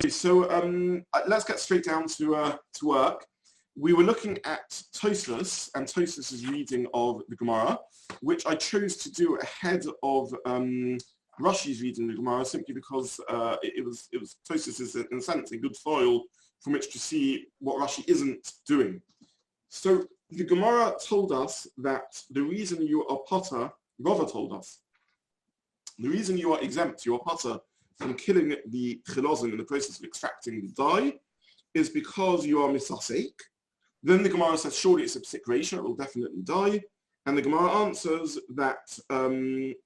Okay, so let's get straight down to work. We were looking at Tosfos and Tosfos' reading of the Gemara, which I chose to do ahead of Rashi's reading the Gemara, simply because it was Tosfos is in a sense a good foil from which to see what Rashi isn't doing. So the Gemara told us that the reason you are potter, Rava told us, the reason you are exempt, you are potter from killing the Chilazon in the process of extracting the dye is because you are misasek. Then the Gemara says, surely it's a psik ratio, it will definitely die. And the Gemara answers that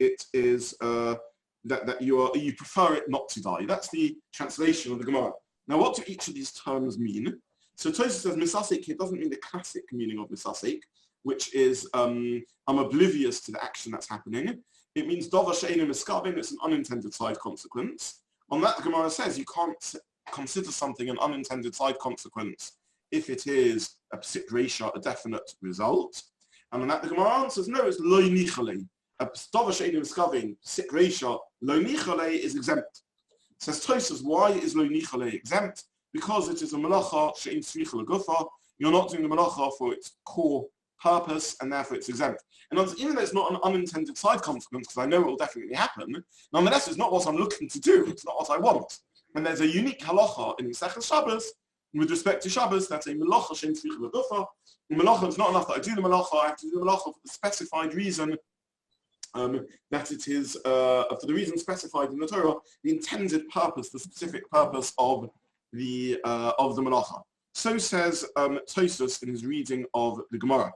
it is that you prefer it not to die. That's the translation of the Gemara. Now, what do each of these terms mean? So Tosfos says misasek here doesn't mean the classic meaning of misasek, which is I'm oblivious to the action that's happening. It means davar she'eino miskavin, it's an unintended side consequence. On that, the Gemara says you can't consider something an unintended side consequence if it is a psik ratio, a definite result. And on that, the Gemara answers, no, it's lo nichale. A davar she'eino miskavin, psik ratio, lo nichale is exempt. Says Tosfos, why is lo nichale exempt? Because it is a melacha she'ein tzricha legufa. You're not doing the melacha for its core purpose, and therefore it's exempt. And even though it's not an unintended side consequence, because I know it will definitely happen, nonetheless, it's not what I'm looking to do. It's not what I want. And there's a unique halacha in Masechet Shabbat with respect to Shabbos. That's a melacha she'ein tzricha legufa. Melacha is not enough that I do the melacha. I have to do the melacha for the specified reason. That it is, for the reason specified in the Torah, the intended purpose, the specific purpose of the melacha. So says Tosfos in his reading of the Gemara.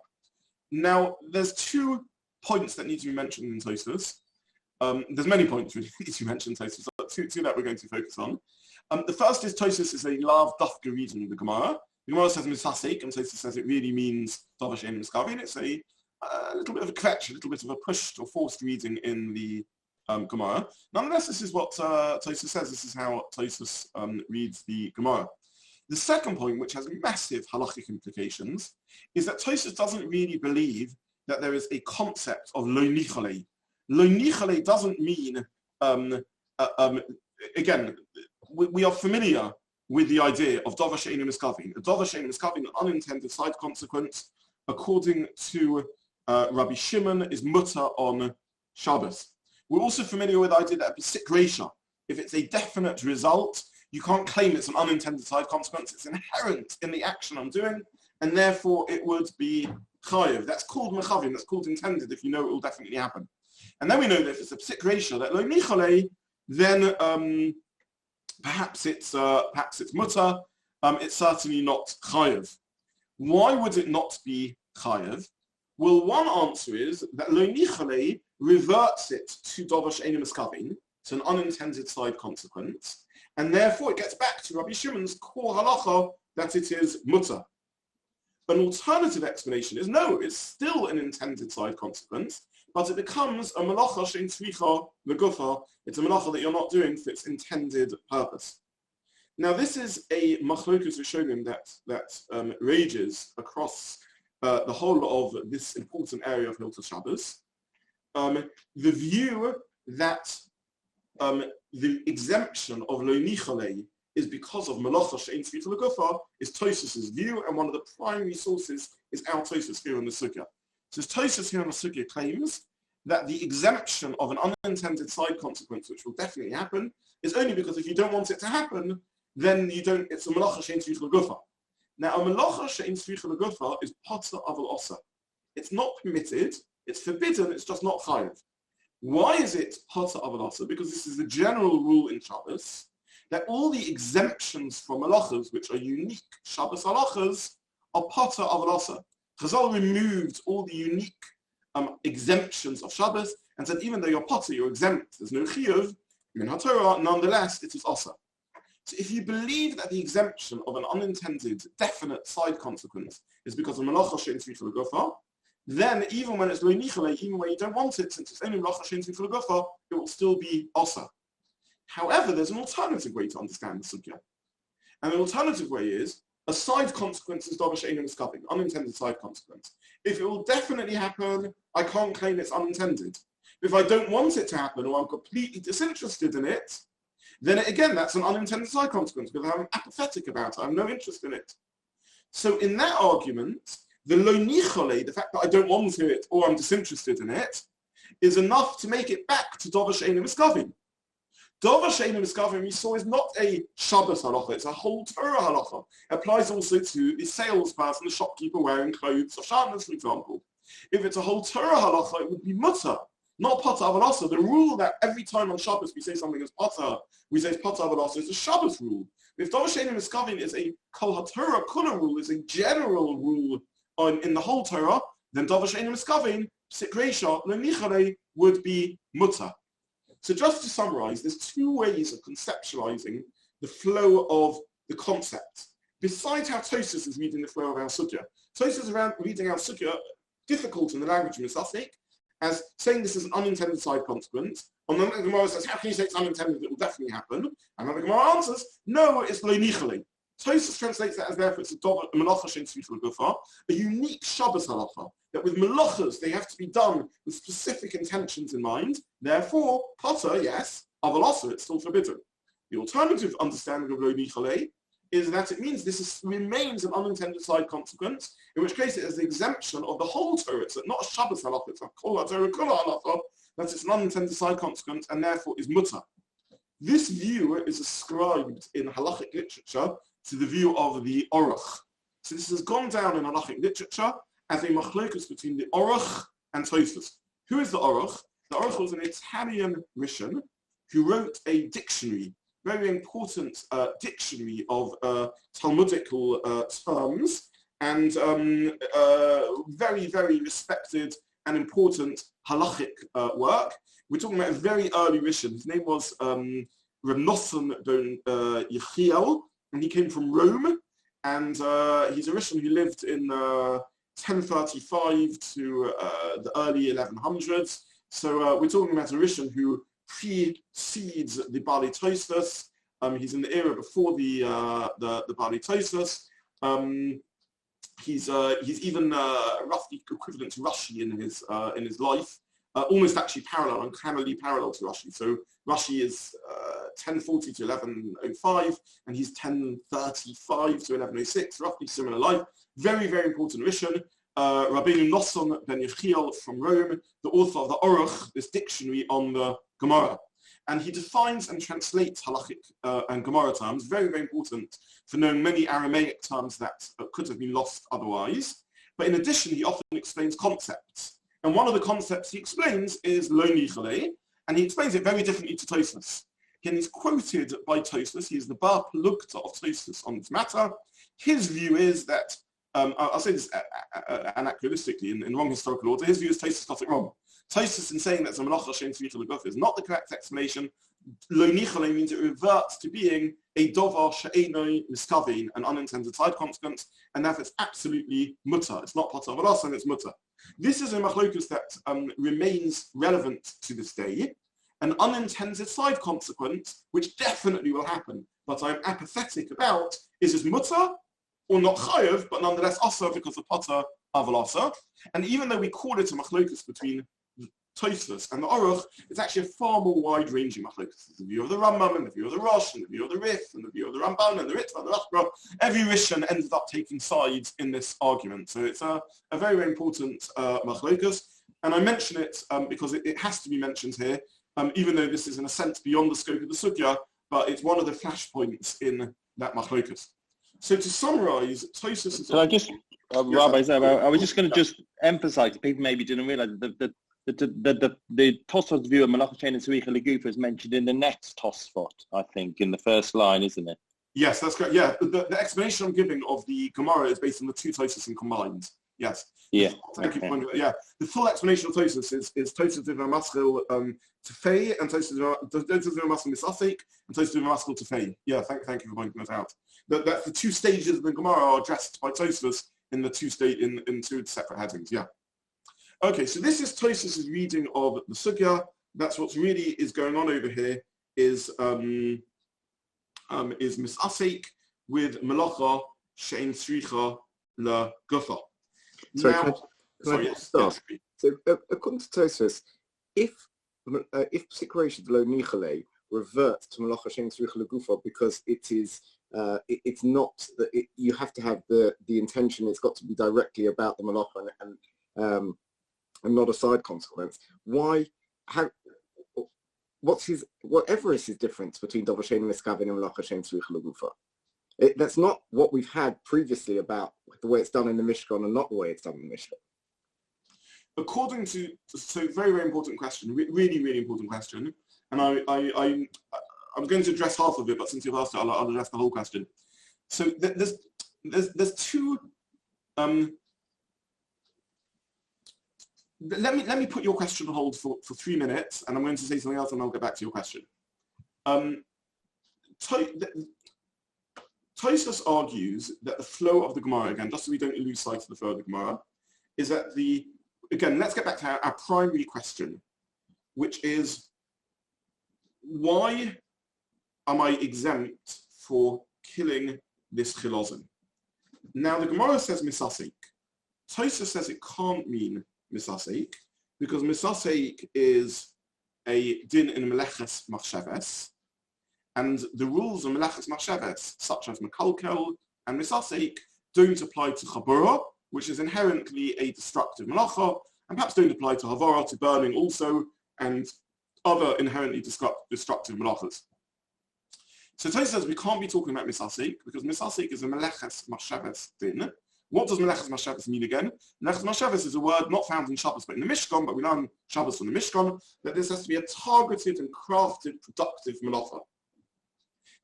Now, there's 2 points that need to be mentioned in Tosfos. There's many points really need to be mentioned in Tosfos, but two that we're going to focus on. The first is Tosfos is a lav dafka reading of the Gemara. The Gemara says misasek, and Tosfos says it really means davar she'eino miskavin. It's a little bit of a kvetch, a little bit of a pushed or forced reading in the Gemara. Nonetheless, this is what Tosfos says. This is how Tosfos reads the Gemara. The second point, which has massive halachic implications, is that Tosfos doesn't really believe that there is a concept of lo nichale. Lo nichale doesn't mean, again, we are familiar with the idea of davar she'eino miskavin. Davar she'eino miskavin, an unintended side consequence, according to Rabbi Shimon, is mutter on Shabbos. We're also familiar with the idea that a psik ratio, if it's a definite result, you can't claim it's an unintended side consequence. It's inherent in the action I'm doing, and therefore it would be chayiv. That's called mechavim. That's called intended if you know it will definitely happen. And then we know that if it's a psik ratio, that lo nichale, then perhaps it's mutter. It's certainly not chayiv. Why would it not be chayiv? Well, one answer is that lo nichale reverts it to davar she'eino miskavin, to an unintended side consequence. And therefore it gets back to Rabbi Shimon's core halacha that it is mutter. An alternative explanation is no, it's still an intended side consequence, but it becomes a melacha she'ein tzricha legufa. It's a melacha that you're not doing for its intended purpose. Now this is a machlokus rishonim that rages across the whole of this important area of Hilchos Shabbos. The view that the exemption of lo nichale is because of melacha she'ein tzricha legufa is Tosfos' view, and one of the primary sources is our Tosfos here in the Sugya. So Tosfos here in the Sugya claims that the exemption of an unintended side consequence, which will definitely happen, is only because if you don't want it to happen, then you don't. It's a melacha she'ein tzricha legufa. Now, a melacha she'ein tzricha legufa is potter aval osa. It's not permitted. It's forbidden. It's just not chayiv. Why is it potter aval osa? Because this is the general rule in Shabbos that all the exemptions from melachos, which are unique Shabbos halachas, are potter aval osa. Chazal removed all the unique exemptions of Shabbos and said even though you're potter, you're exempt. There's no chiyuv min haTorah. Nonetheless, it is osa. So if you believe that the exemption of an unintended, definite side consequence is because of melacha she'ein tzricha legufa, then even when it's lo nichale, even when you don't want it, since it's only melacha she'ein tzricha legufa, it will still be osa. However, there's an alternative way to understand the sugya. And the alternative way is a side consequence is davar she'eino miskavin, unintended side consequence. If it will definitely happen, I can't claim it's unintended. If I don't want it to happen or I'm completely disinterested in it, then again, that's an unintended side consequence because I'm apathetic about it. I have no interest in it. So in that argument, the lo nichole, the fact that I don't want to it or I'm disinterested in it, is enough to make it back to Dover She'einu Miskavin. Dover She'einu Miskavin, we saw, is not a Shabbos halacha, it's a whole Torah halacha. It applies also to the salesperson, the shopkeeper wearing clothes of Shabbos, for example. If it's a whole Torah halacha, it would be mutter, not pata avalasa. The rule that every time on Shabbos we say something is pata, we say it's pata avalasa, is a Shabbos rule. If Dover She'einu Miskavin is a kol ha-Torah kula rule, is a general rule in the whole Torah, then Dover She'einu Miskavin, Sikreisha, Lenichale, would be mutter. So just to summarize, there's two ways of conceptualizing the flow of the concept. Besides how Tosfos is reading the flow of our sugya, Tosfos is reading our sugya difficult in the language of Misasik, as saying this is an unintended side consequence. On the Gemara says, how can you say it's unintended? It will definitely happen. And then the Gemara answers, no, it's lo nichale. Tosfos translates that as therefore it's a melacha shein tzricha l'gufa, a unique Shabbos halacha, that with melachos they have to be done with specific intentions in mind. Therefore, potter, yes, avalasa, it's still forbidden. The alternative understanding of lo nichale is that it means remains an unintended side consequence, in which case it is the exemption of the whole Torah. It's not a Shabbos halacha, it's a kol ha-Torah kula halacha, that it's an unintended side consequence and therefore is mutter. This view is ascribed in halachic literature to the view of the Aruch. So this has gone down in halachic literature as a machlokus between the Aruch and Tosfos. Who is the Aruch? The Aruch was an Italian Rishon who wrote a dictionary, very important dictionary of Talmudical terms, and very, very respected and important halachic work. We're talking about a very early Rishon. His name was Reb Nosson ben Yechiel, and he came from Rome, and he's a Rishon who lived in 1035 to the early 1100s. So we're talking about a Rishon who precedes the Bali Tosfos. He's in the era before the Bali Tosfos. He's even roughly equivalent to Rashi in his life, almost actually parallel, uncannily parallel to Rashi. So Rashi is 1040 to 1105, and he's 1035 to 1106, roughly similar life. Very, very important Rishon. Rabbeinu Nosson ben Yechiel from Rome, the author of the Aruch, this dictionary on the Gemara. And he defines and translates halachic and Gemara terms, very, very important for knowing many Aramaic terms that could have been lost otherwise. But in addition, he often explains concepts. And one of the concepts he explains is lo nichale, and he explains it very differently to Tosfos. And he's quoted by Tosfos. He's the bar plugta of Tosfos on this matter. His view is that, I'll say this anachronistically in wrong historical order, his view is Tosfos got it wrong. Tosfos, in saying that melachot shein tzricha l'gufa, is not the correct explanation. Lo nichale means it reverts to being a dovar she'eino miskavin, an unintended side consequence, and therefore it's absolutely mutter. It's not pata avalasa, and it's mutter. This is a machlokus that remains relevant to this day. An unintended side consequence, which definitely will happen, but I'm apathetic about, is this mutter or not chayav, but nonetheless also because of pata avalasa. And even though we call it a machlokus between Tosfos and the Aruch, it's actually a far more wide-ranging machlokus. There's the view of the Rambam, and the view of the Rosh, and the view of the Rif, and the view of the Ramban, and the Ritva, and the Rashba. Every Rishon ended up taking sides in this argument. So it's a very, very important machlokus. And I mention it because it has to be mentioned here, even though this is in a sense beyond the scope of the sugya, but it's one of the flashpoints in that machlokus. So to summarize, Tosfos is... So I just, Rabbi Zobin, I was just going to just emphasize, people maybe didn't realize the Tosfos view of melachot shein tzricha l'gufa is mentioned in the next Tosfot, I think, in the first line, isn't it? Yes, that's correct. Yeah, the explanation I'm giving of the Gemara is based on the two Tosfos combined. Yes. Yeah. Thank you for pointing out. Yeah, the full explanation of Tosfos is Tosfos v'va maschil tefei, and Tosfos v'va maschil misasik, and Tosfos v'va maschil tefei. Yeah, thank you for pointing that out. That's the two stages of the Gemara are addressed by Tosfos in the two two separate headings. Yeah. Okay, so this is Tosfos' reading of the sugya. That's what's really is going on over here. Is misasik with melacha shein tzricha l'gufa. Sorry, can I start? So according to Tosfos, if situation lo nichale revert to Malacha Shein Tzricha L'Gufa because it is it's not that you have to have the intention. It's got to be directly about the Malacha and not a side consequence. Why? How? Whatever is his difference between Davar Shein Miskavin and Malacha Shein Tzricha L'Gufa? That's not what we've had previously about the way it's done in the Mishkan and not the way it's done in the Mishkan. According to, so very, very important question, really, really important question. And I'm going to address half of it, but since you've asked it, I'll address the whole question. So there's two, let me put your question on hold for 3 minutes, and I'm going to say something else and I'll get back to your question. Tosfos argues that the flow of the Gemara, again, just so we don't lose sight of the flow of the Gemara, is that again, let's get back to our primary question, which is, why am I exempt for killing this Chilazon? Now, the Gemara says misasek. Tosfos says it can't mean misasek, because misasek is a din in melachos machshavos, and the rules of melachos machshavos, such as mekalkel and misasek, don't apply to chaburah, which is inherently a destructive melacha, and perhaps don't apply to havara, to burning also, and other inherently destructive melachas. So Tosfos says we can't be talking about misasek, because misasek is a melachos machshavos din. What does melachos machshavos mean again? Melachos machshavos is a word not found in Shabbos but in the Mishkan, but we learn Shabbos from the Mishkan, that this has to be a targeted and crafted, productive melacha.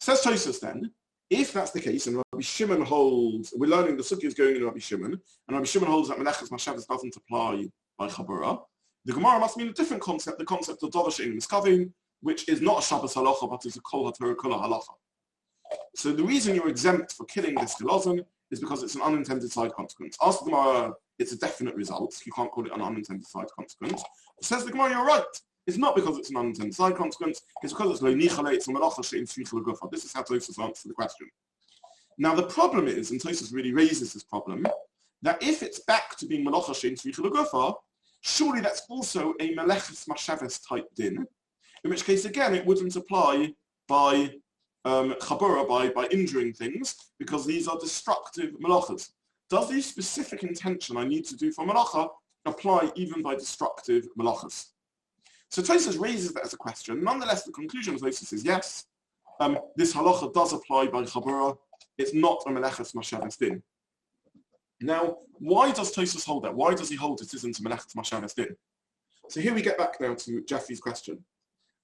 Says Tosfos then, if that's the case, and Rabbi Shimon holds, we're learning the sugya is going in Rabbi Shimon, and Rabbi Shimon holds that melachos machshavos doesn't apply by chaburah, the Gemara must mean a different concept, the concept of Davar Shein Miskavin, which is not a Shabbos halacha, but is a kol haTorah kula halacha. So the reason you're exempt for killing this Chilazon is because it's an unintended side consequence. Ask the Gemara, it's a definite result. You can't call it an unintended side consequence. Says the Gemara, you're right. It's not because it's an unintended side consequence. It's because it's lo nichale, it's a melacha she'in tzricha l'gufa. This is how Tosfos answers the question. Now the problem is, and Tosfos really raises this problem, that if it's back to being melacha she'in tzricha l'gufa, surely that's also a melachos machshavos type din, in which case again it wouldn't apply by chaburah, by injuring things, because these are destructive melachas. Does the specific intention I need to do for melacha apply even by destructive melachas? So Tosfos raises that as a question. Nonetheless, the conclusion of Tosfos is yes, this halacha does apply by chaburah. It's not a melachos machshavos din. Now, why does Tosfos hold that? Why does he hold it isn't a melachos machshavos din? So here we get back now to Jeffrey's question.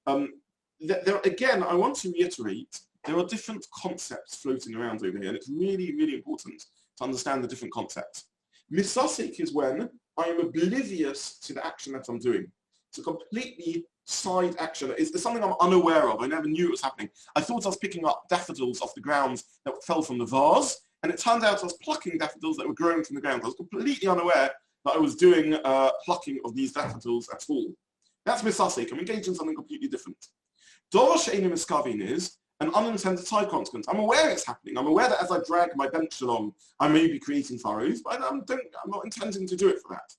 Again, I want to reiterate, there are different concepts floating around over here, and it's really, really important to understand the different concepts. Misasek is when I am oblivious to the action that I'm doing. It's a completely side action. It's something I'm unaware of. I never knew it was happening. I thought I was picking up daffodils off the ground that fell from the vase, and it turned out I was plucking daffodils that were growing from the ground. I was completely unaware that I was doing plucking of these daffodils at all. That's misasek. I'm engaged in something completely different. Davar she'ein miskavin is an unintended side consequence. I'm aware it's happening. I'm aware that as I drag my bench along, I may be creating furrows, but I'm not intending to do it for that.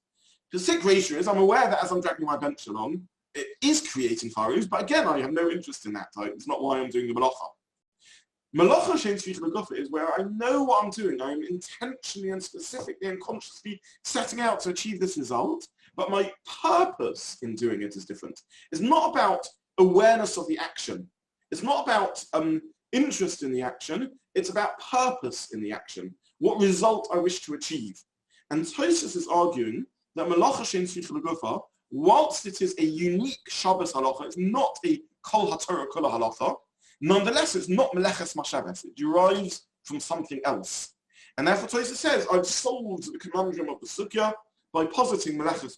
The sick ratio is I'm aware that as I'm dragging my bench along, it is creating furrows, but again, I have no interest in that. It's not why I'm doing the melacha. Melacha she'in tzricha l'gufa is where I know what I'm doing. I'm intentionally and specifically and consciously setting out to achieve this result, but my purpose in doing it is different. It's not about awareness of the action. It's not about interest in the action. It's about purpose in the action, what result I wish to achieve. And Tosfos is arguing that melacha she'in tzricha l'gufa, whilst it is a unique Shabbos halacha, it's not a kol haTorah kula halacha, nonetheless it's not melachos machshavos. It derives from something else. And therefore Tosfos says, I've solved the conundrum of the sugya by positing melacha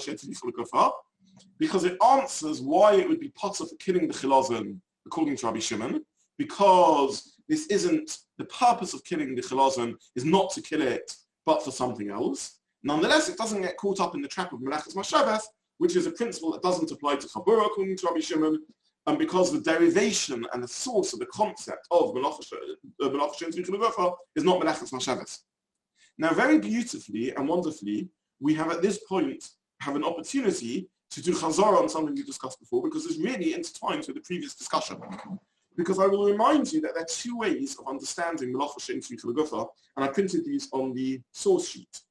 she'in tzricha l'gufa, because it answers why it would be potter for killing the Chilazon, according to Rabbi Shimon, because this isn't, the purpose of killing the Chilazon is not to kill it, but for something else. Nonetheless, it doesn't get caught up in the trap of melachos machshavos, which is a principle that doesn't apply to chaburah, according to Rabbi Shimon, and because the derivation and the source of the concept of melacha she'in tzricha l'gufa is not melachos machshavos. Now, very beautifully and wonderfully, we have at this point have an opportunity to do chazara on something we discussed before because it's really intertwined with the previous discussion. Because I will remind you that there are two ways of understanding melachot she'ein tzricha legufa, and I printed these on the source sheet.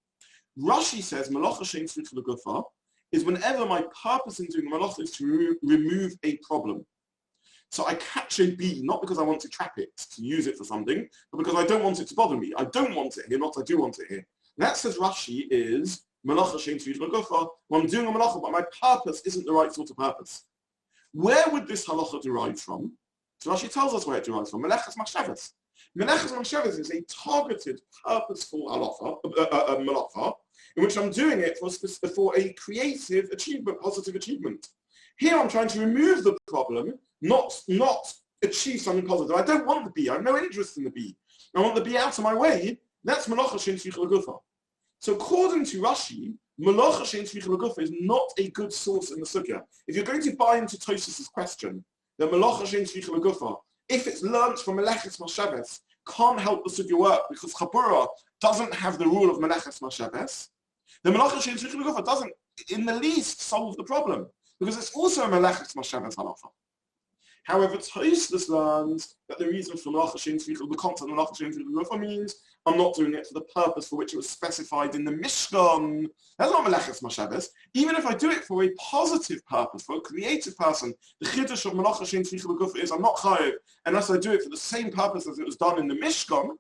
Rashi says melachot she'ein tzricha legufa is whenever my purpose in doing the melachot is to remove a problem. So I catch a bee, not because I want to trap it, to use it for something, but because I don't want it to bother me. I don't want it here, not I do want it here. And that, says Rashi, is melachot she'ein tzricha legufa, when I'm doing a melachot, but my purpose isn't the right sort of purpose. Where would this halacha derive from? So Rashi tells us where it derives from. Melachas machshavas. Melachas machshavas is a targeted, purposeful melachah, in which I'm doing it for a creative achievement, positive achievement. Here I'm trying to remove the problem, not achieve something positive. I don't want the bee. I have no interest in the bee. I want the bee out of my way. That's melachot she'ein tzricha legufa. So according to Rashi, melachot she'ein tzricha legufa is not a good source in the sugya. If you're going to buy into Tosfos' question, the melachot she'ein tzricha legufa, if it's learnt from melachas machshavas, can't help the sugya work because chaburah doesn't have the rule of melachas machshavas, the melachot she'ein tzricha legufa doesn't in the least solve the problem because it's also a melachas machshavas halacha. However, Tosfos learns that the reason for melachot she'ein tzricha legufa, the concept of melachot she'ein tzricha legufa means I'm not doing it for the purpose for which it was specified in the Mishkan. That's not melachas machshavas. Even if I do it for a positive purpose, for a creative person, the chiddush of melachot she'ein tzricha legufa is I'm not chayav unless I do it for the same purpose as it was done in the Mishkan.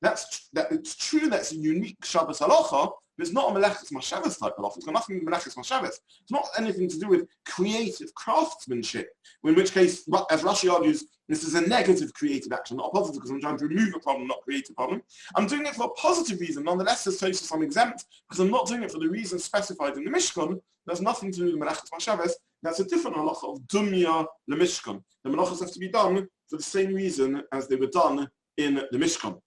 It's true that's a unique Shabbos halacha, but it's not a melachas machshavas type halacha. It's got nothing to do with melachas machshavas. It's not anything to do with creative craftsmanship, in which case, as Rashi argues, this is a negative creative action, not a positive, because I'm trying to remove a problem, not create a problem. I'm doing it for a positive reason. Nonetheless, as Tosfos, I'm exempt, because I'm not doing it for the reason specified in the Mishkan. There's nothing to do with melachas machshavas. That's a different halacha of dumya le Mishkan. The melachos have to be done for the same reason as they were done in the Mishkan.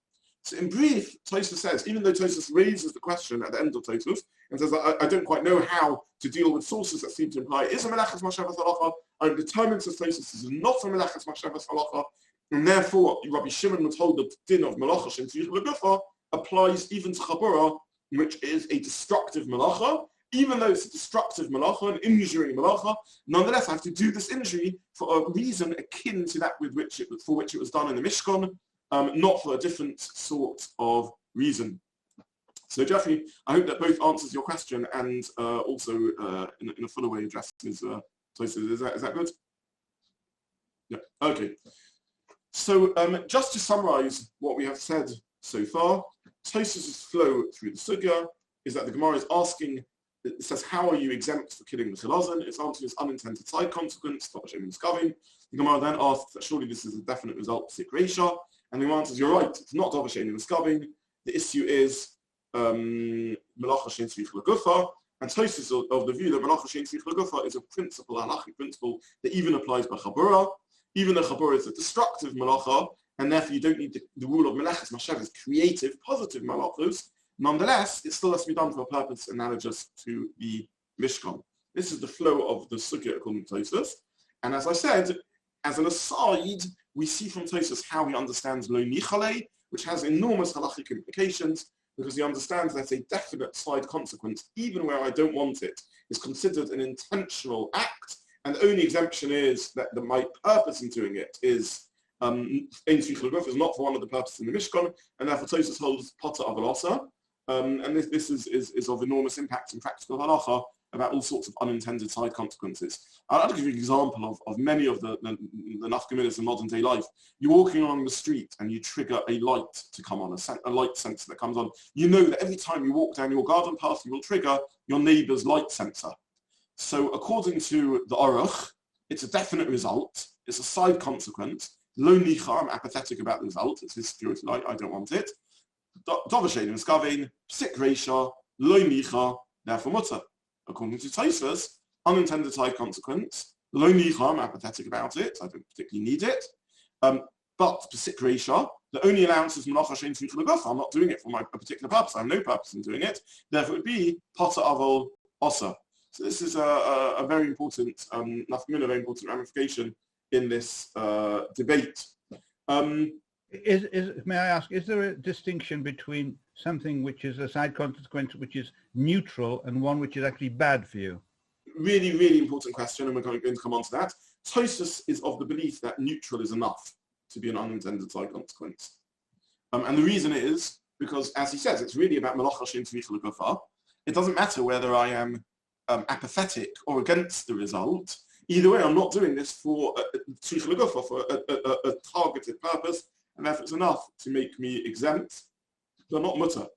So in brief, Tosfos says, even though Tosfos raises the question at the end of Tosfos and says, I don't quite know how to deal with sources that seem to imply is a melachas machshavas halacha, I'm determined, says Tosfos, this is not a melachas machshavas halacha, and therefore Rabbi Shimon was told that the din of melachot she'ein tzricha legufa applies even to chaburah, which is a destructive melacha. Even though it's a destructive melacha, an injuring melacha, nonetheless I have to do this injury for a reason akin to that for which it was done in the Mishkan, not for a different sort of reason. So Jeffrey, I hope that both answers your question and also in a fuller way addresses Tosfos. Is that good? Yeah. Okay. So just to summarize what we have said so far, Tosfos' flow through the sugya is that the Gemara is asking, it says, how are you exempt for killing the Chilazon? Its answer is unintended side consequence, not shaming scaving. The Gemara then asks that surely this is a definite result of Sik Reisha, and the Gemara answers, you're right, it's not Dava shaming scaving. The issue is melachot she'ein tzricha legufa, and Tosfos of the view that melachot she'ein tzricha legufa is a principle, a halachic principle that even applies by chaburah. Even though chaburah is a destructive melacha, and therefore you don't need the rule of melachas machshavas, creative, positive melachos, nonetheless, it still has to be done for a purpose analogous to the Mishkan. This is the flow of the sugya according to Tosfos. And as I said, as an aside, we see from Tosfos how he understands lo nichale, which has enormous halachic implications, because he understands that a definite side consequence, even where I don't want it, is considered an intentional act, and the only exemption is that my purpose in doing it is ein tzricha legufa, is not for one of the purposes in the Mishkan, and therefore Tosfos holds potter of halacha. And this is of enormous impact in practical halacha about all sorts of unintended side consequences. I'll give you an example of many of the nafkaminas in modern day life. You're walking along the street and you trigger a light to come on, a light sensor that comes on. You know that every time you walk down your garden path, you will trigger your neighbour's light sensor. So according to the Aruch, it's a definite result. It's a side consequence. Lo nicha, I'm apathetic about the result. It's his security light. I don't want it. Dava she'ein skavin, Sik Reisha, lo nicha, therefore mutter. According to Tosfos, unintended side consequence. Lo nicha, I'm apathetic about it. I don't particularly need it. But Sik Reisha, the only allowance is melachot she'ein tzricha legufa. I'm not doing it for a particular purpose. I have no purpose in doing it. Therefore, it would be potter avol osa. So this is a very important, nafkamina, very important ramification in this debate. May I ask, is there a distinction between something which is a side consequence which is neutral and one which is actually bad for you? really, really important question, and we're going to come on to that. Tosfos is of the belief that neutral is enough to be an unintended side consequence. And the reason is because, as he says, it's really about melachot she'ein tzricha l'gufa. It doesn't matter whether I am apathetic or against the result. Either way, I'm not doing this for tzricha l'gufa, for a targeted purpose, and therefore it's enough to make me exempt, but not mutter.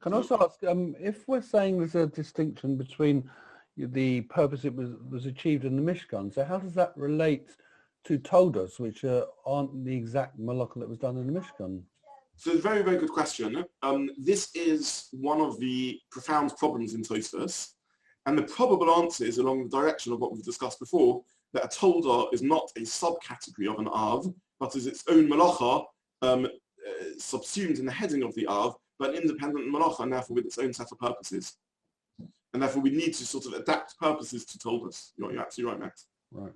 Can I also ask, if we're saying there's a distinction between the purpose it was achieved in the Mishkan, so how does that relate to Toldos, which aren't the exact melachot that was done in the Mishkan? So it's a very, very good question. This is one of the profound problems in Tosfos, and the probable answer is along the direction of what we've discussed before, that a Tolda is not a subcategory of an Av, but is its own melacha, subsumed in the heading of the Av, but an independent melacha, and therefore with its own set of purposes. And therefore we need to sort of adapt purposes to Toldos. You're absolutely right, Max. Right.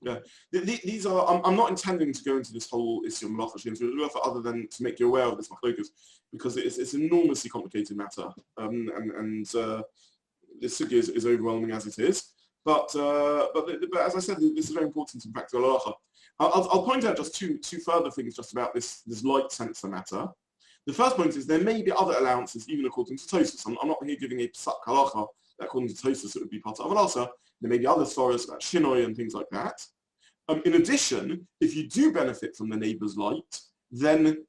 Yeah, these are. I'm not intending to go into this whole issue of melachot she'ein tzricha l'gufa other than to make you aware of this machlokas, because it's an enormously complicated matter, and this sugya is overwhelming as it is. But as I said, this is very important in practical halacha. I'll point out just two further things just about this light sensor matter. The first point is there may be other allowances even according to Tosfos. I'm not here giving a psak halacha that according to Tosfos it would be part of halacha. There may be other stories about shinoi and things like that. In addition, if you do benefit from the neighbour's light, then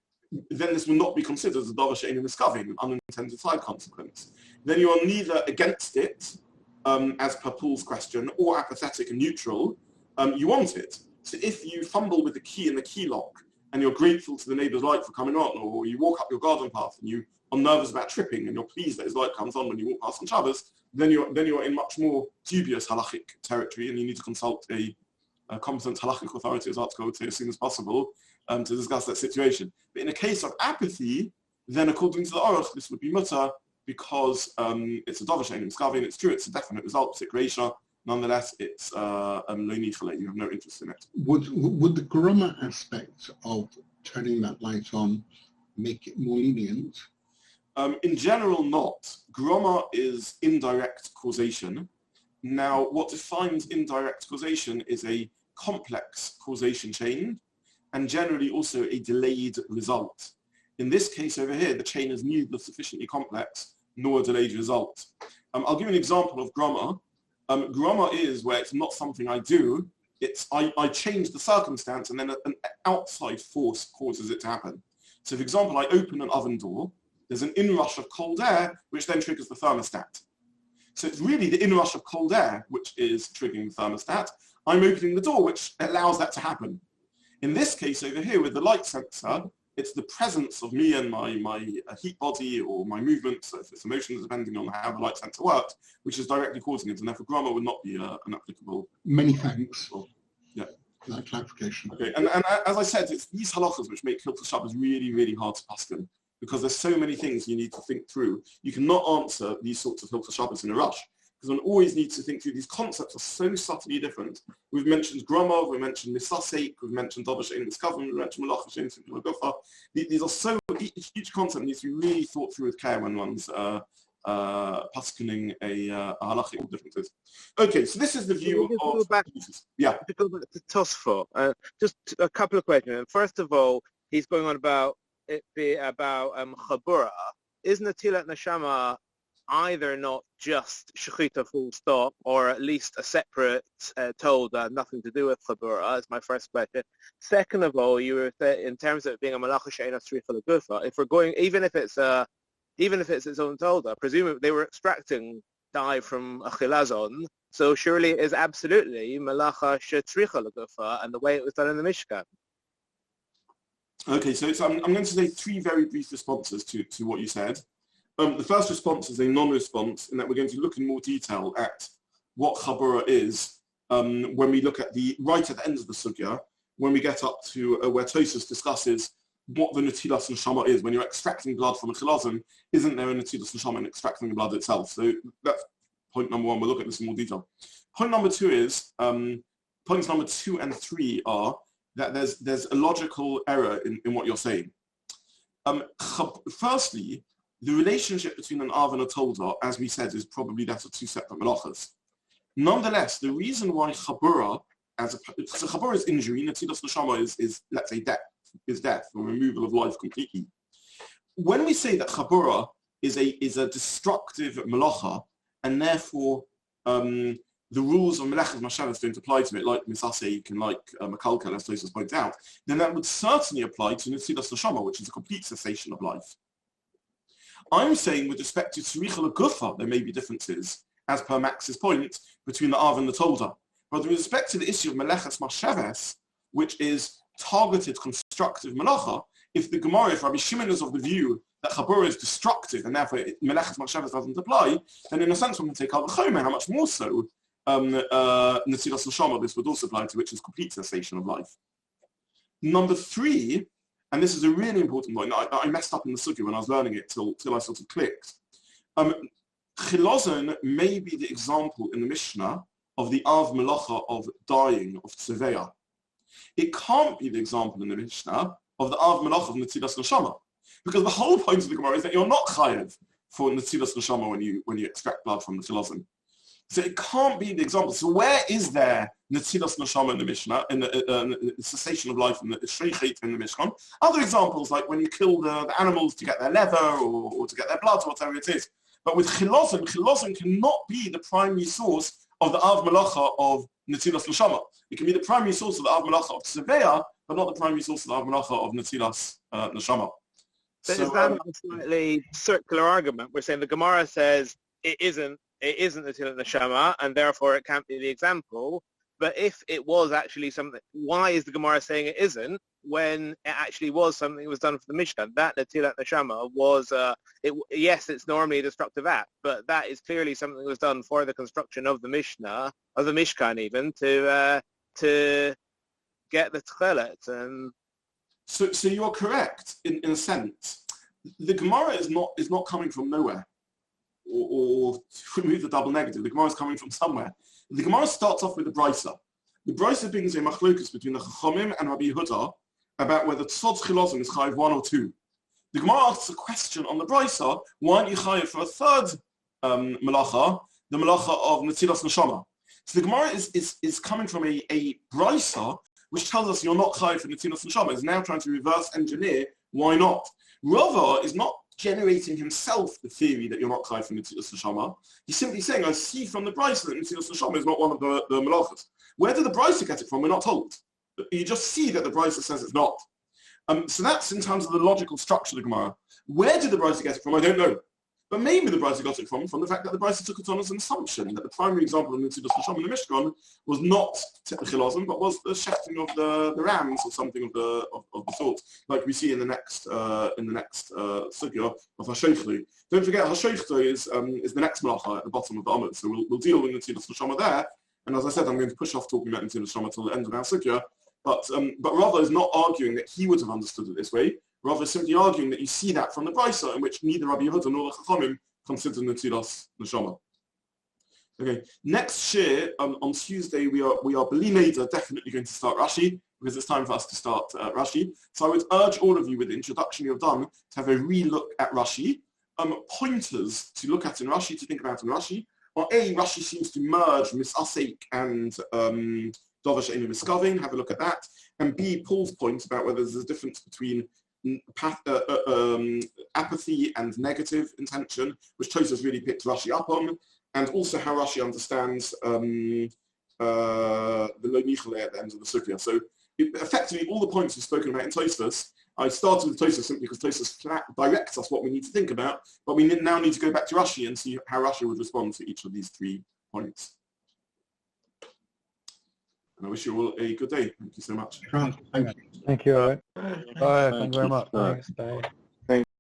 this will not be considered as a davar she'ein miskavin, an unintended side consequence. Then you are neither against it, as per Paul's question, or apathetic and neutral. You want it. So if you fumble with the key in the key lock, and you're grateful to the neighbour's light for coming on, or you walk up your garden path and you are nervous about tripping and you're pleased that his light comes on when you walk past on Shabbos, then you're in much more dubious halachic territory, and you need to consult a competent halachic authority, as HaTsad would say, as soon as possible to discuss that situation. But in a case of apathy, then according to the Aruch, this would be mutter because it's a davar she'ein miskavin. It's true, it's a definite result, psik reisha. Nonetheless, it's lo nichale. You have no interest in it. Would the groma aspect of turning that light on make it more lenient? In general, not. Groma is indirect causation. Now, what defines indirect causation is a complex causation chain, and generally also a delayed result. In this case over here, the chain is neither sufficiently complex nor a delayed result. I'll give you an example of groma. Groma is where it's not something I do, it's I change the circumstance and then an outside force causes it to happen. So for example, I open an oven door, there's an inrush of cold air, which then triggers the thermostat. So it's really the inrush of cold air which is triggering the thermostat. I'm opening the door, which allows that to happen. In this case over here with the light sensor, it's the presence of me and my heat body or my movement, so if it's emotions, depending on how the light sensor works, which is directly causing it, and therefore groma would not be an applicable. Many thanks. Yeah. For that clarification. Okay, and as I said, it's these halachas which make Hilchos Shabbos really, really hard to paskin, because there's so many things you need to think through. You cannot answer these sorts of Hilchos Shabbos in a rush, because one always needs to think through. These concepts are so subtly different. We've mentioned groma, we mentioned misasek, we've mentioned davar she'ein miskavin, we mentioned melachot she'ein tzricha l'gufa. These are so, each concept needs to be really thought through with care when one's paskening a halachic differences. Okay, so this is the view of... To go back to Tosfos, just a couple of questions. First of all, he's going on about it be about chaburah. Is Natilat Neshama either not just shechita full stop, or at least a separate told nothing to do with chaburah? Is my first question. Second of all, you were in terms of it being a melachot she'ein tzricha l'gufa, if we're going, even if it's its own tolda, presumably they were extracting dye from a Chilazon, so surely it is absolutely melachot tzricha l'gufa, and the way it was done in the Mishkan. Okay, so I'm going to say three very brief responses to what you said. The first response is a non-response, in that we're going to look in more detail at what chaburah is when we look at right at the end of the sugya, when we get up to where Tosfos discusses what the netilas neshama is. When you're extracting blood from a chilazon, isn't there a netilas neshama in extracting the blood itself? So that's point number one. We'll look at this in more detail. Point number two is, points number 2 and 3 are that there's a logical error in what you're saying. Firstly, the relationship between an Av and a Tolda, as we said, is probably that of two separate melachas. Nonetheless, the reason why chaburah, so chaburah is injury, Netilas Neshama is let's say death, or removal of life completely. When we say that chaburah is a destructive melacha, and therefore the rules of melachas mashavas don't apply to it, like misasek and like makalkel, as Tosfos points out, then that would certainly apply to Netilas Neshama, which is a complete cessation of life. I'm saying with respect to tzricha legufa, there may be differences, as per Max's point, between the Av and the Tolda. But with respect to the issue of melachas mashavas, which is targeted constructive melacha, if the Gemara, if Rabbi Shimon is of the view that chaburah is destructive and therefore melachas mashavas doesn't apply, then in a sense one can take al v'chomer, how much more so Netilas Neshama this would also apply to, which is complete cessation of life. Number 3, and this is a really important point, I messed up in the sugya when I was learning it till I sort of clicked. Chilazon may be the example in the Mishnah of the Av Melacha of dying, of Tzeveya. It can't be the example in the Mishnah of the Av Melacha of Netilas Neshama, because the whole point of the Gemara is that you're not chayav for Netilas Neshama when you extract blood from the Chilazon. So it can't be the example. So where is there Netilas Neshama in the Mishnah, in the cessation of life in the Sheichet in the Mishkan? Other examples, like when you kill the animals to get their leather or to get their blood or whatever it is. But with Chilazon cannot be the primary source of the Av Melacha of Netilas Neshama. It can be the primary source of the Av Melacha of Tzeveya, but not the primary source of the Av Melacha of Netilas Neshama. So is that a slightly circular argument? We're saying the Gemara says it isn't Netilas Neshama, and therefore it can't be the example. But if it was actually something, why is the Gemara saying it isn't when it actually was something that was done for the Mishkan? That Netilas Neshama was, yes, it's normally a destructive act, but that is clearly something that was done for the construction of the Mishnah, of the Mishkan even, to get the Techelet. And so you're correct in a sense. The Gemara is not coming from nowhere. Or to remove the double negative, the Gemara is coming from somewhere. The Gemara starts off with the Brisa. The Brisa brings a machlokus between the Chachamim and Rabbi Yehuda about whether tzod Chilazon is chayiv 1 or 2. The Gemara asks a question on the Brisa: why aren't you chayiv for a third melacha, the melacha of Netilas Neshama? So the Gemara is coming from a Brisa which tells us you're not chayiv for Netilas Neshama. It's now trying to reverse engineer why not. Rava is not generating himself the theory that you're not chayiv for Netilas Neshama. He's simply saying, I see from the Brisa that Netilas Neshama is not one of the melachos. Where did the Brisa get it from? We're not told. You just see that the Brisa says it's not. So that's in terms of the logical structure of the Gemara. Where did the Brisa get it from? I don't know. But maybe the Brisa got it from the fact that the Brisa took it on as an assumption that the primary example of Netilas Neshama in the Mishkan was not Chilazon, but was the shechting of the rams or something of the sort, like we see in the next sugya of Hasheichli. Don't forget, Hasheichli is the next melacha at the bottom of the Amud, so we'll deal with Netilas Neshama there. And as I said, I'm going to push off talking about Netilas Neshama till the end of our sugya. But Rava is not arguing that he would have understood it this way. Rava is simply arguing that you see that from the Brisa, in which neither Rabbi Yehuda nor the Chachamim consider Netilas Neshama. Okay, next year on Tuesday we are B'li Neder definitely going to start Rashi, because it's time for us to start Rashi. So I would urge all of you, with the introduction you've done, to have a re-look at Rashi. Pointers to look at in Rashi, to think about in Rashi. Or A, Rashi seems to merge Misasek and Dovash Enu Miskavin, have a look at that. And B, Paul's point about whether there's a difference between apathy and negative intention, which Tosfos really picked Rashi up on, and also how Rashi understands the Lo Nichale at the end of the Sugya. So effectively, all the points we've spoken about in Tosfos, I started with Tosfos simply because Tosfos directs us what we need to think about, but we now need to go back to Rashi and see how Rashi would respond to each of these 3 points. And I wish you all a good day. Thank you so much. Thank you. Thank you. All right. Bye. Thank you very much. Thanks. Bye.